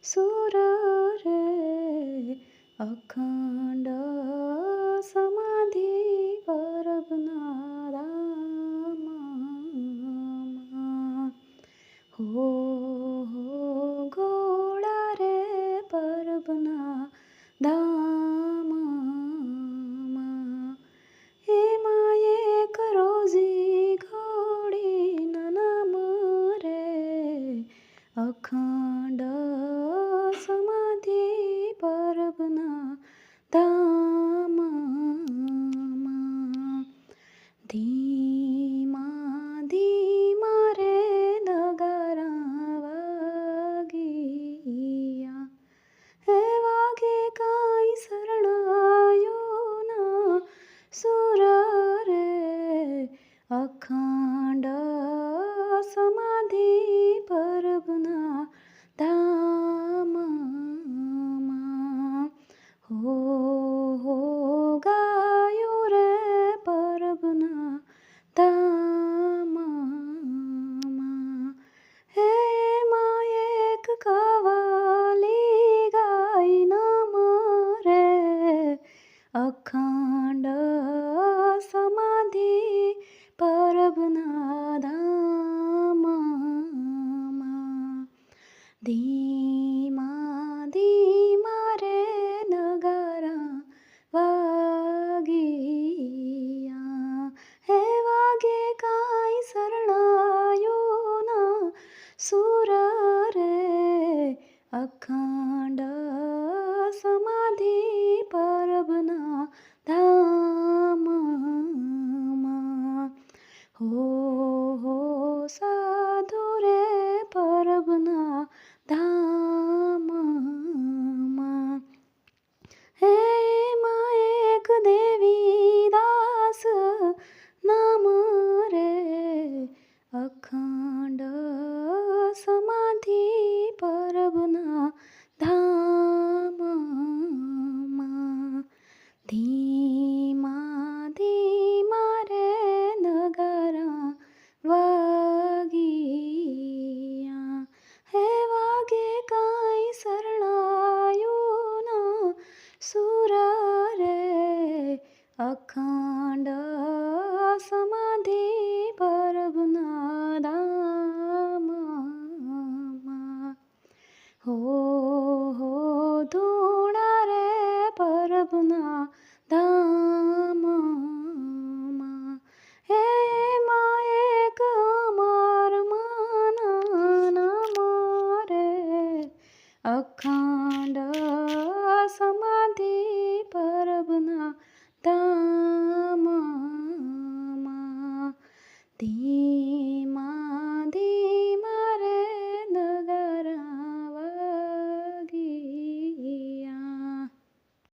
સુર રે અખંડ સમાધિ પરબના ધામમાં. હો ગોળા રે પરબના ધામમાં. એમાં એક રોજી ઘોડીના નામ રે અખંડ સમાધિ પરબના ધામમાં. ધીમા ધીમા રે નગારા વાગિયા, હે વાગે કાંઈ શરણાયોના સુર રે અખંડ સમાધિ પરબના ધામમાં. હો ગાયો રે પરબના ધામમાં. હે માં એક કવાલી ગાય નામ રે અખંડ સમાધિ પરબના ધામમાં. ધીમા ધીમા રે નગારા વાગિયા, હે વાગે કાંઈ શરણાયોના સુર રે અખંડ સમાધિ પરબના ધામમાં. હો સાધુ રે પરબના ધામમાં. હે માં એક દેવી દાસ નામ રે અખંડ સમાધિ પરબના ધામમાં. ધીમા ધીમા રે નગારા વાગિયા, હે વાગે કાંઈ શરણાયોના સુર રે અખંડ સમાધિ પરબના ધામમાં. હો ધૂણા રે પરબના ધામમાં. હે માં એક અમર માના નામ રે અખંડ સમાધિ પરબના